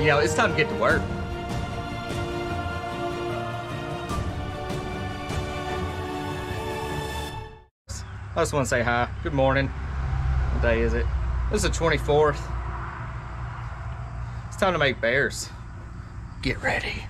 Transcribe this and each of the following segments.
you know, it's time to get to work. I just want to say hi. Good morning. What day is it? This is the 24th. It's time to make bears. Get ready.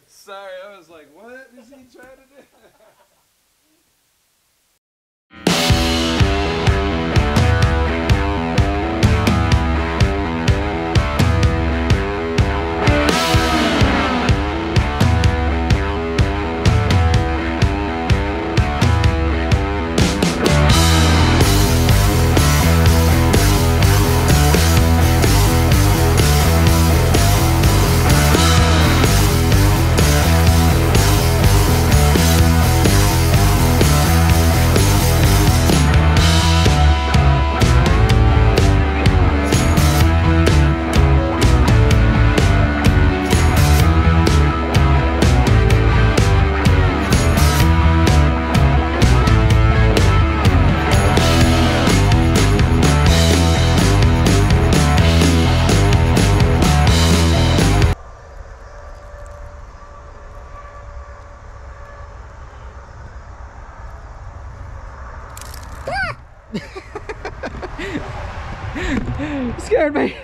Sorry, I was like, what is he trying to do? Scared me.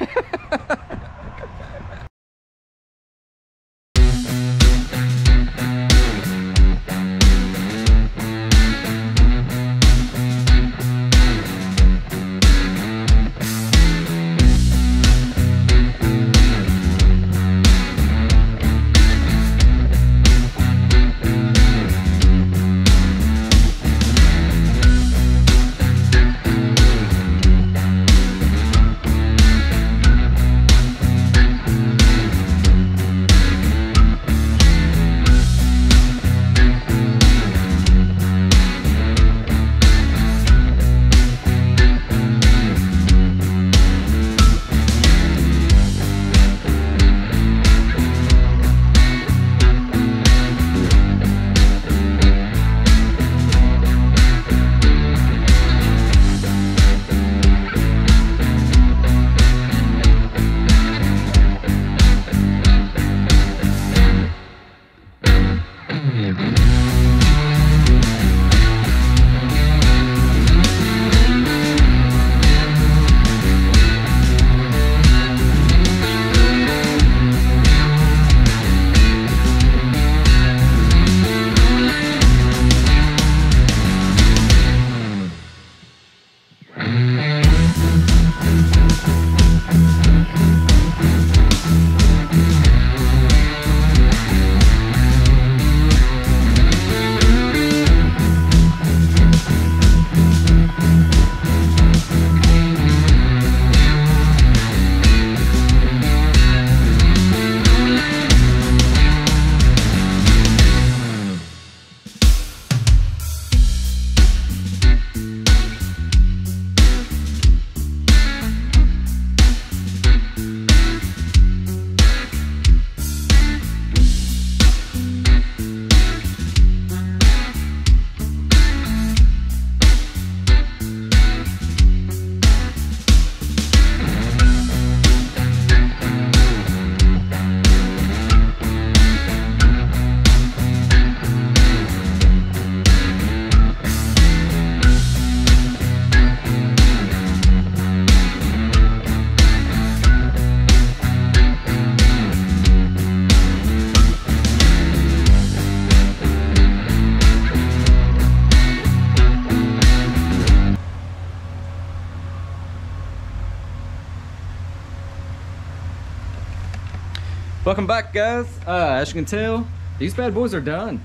Welcome back, guys. As you can tell, these bad boys are done.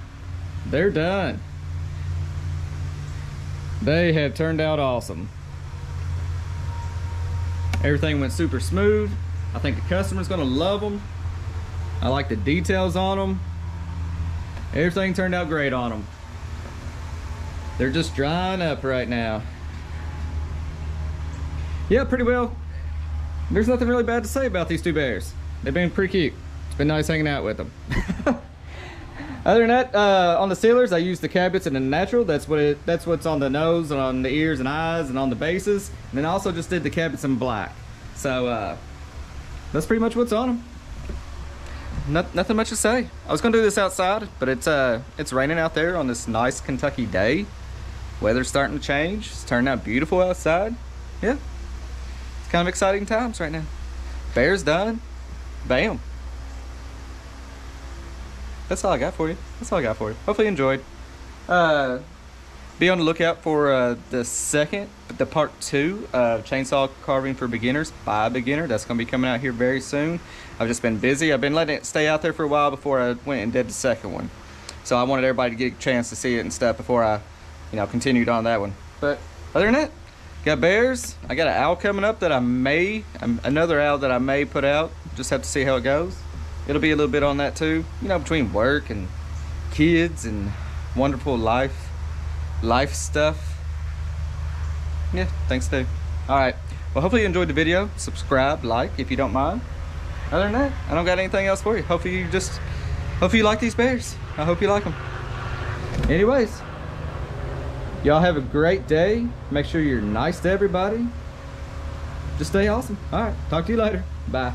They're done. They have turned out awesome. Everything went super smooth. I think the customer's gonna love them. I like the details on them. Everything turned out great on them. They're just drying up right now. Yeah, pretty well. There's nothing really bad to say about these two bears. They've been pretty cute. It's been nice hanging out with them. Other than that, on the sealers, I used the Cabot's in the natural. That's what's on the nose, and on the ears and eyes, and on the bases. And then I also just did the Cabot's in black. So that's pretty much what's on them. Nothing much to say. I was gonna do this outside, but it's raining out there on this nice Kentucky day. Weather's starting to change. It's turning out beautiful outside. Yeah, it's kind of exciting times right now. Bear's done. Bam. That's all I got for you. That's all I got for you. Hopefully you enjoyed. Be on the lookout for the part 2 of chainsaw carving for beginners by a beginner. That's going to be coming out here very soon. I've just been busy. I've been letting it stay out there for a while before I went and did the second one. So I wanted everybody to get a chance to see it and stuff before I, continued on that one. But other than that, got bears. I got an owl coming up that another owl that I may put out. Just have to see how it goes. It'll be a little bit on that too. Between work and kids and wonderful life stuff. Yeah, thanks too. All right. Well, hopefully you enjoyed the video. Subscribe, like if you don't mind. Other than that, I don't got anything else for you. Hopefully you like these bears. I hope you like them. Anyways, y'all have a great day. Make sure you're nice to everybody. Just stay awesome. All right. Talk to you later. Bye.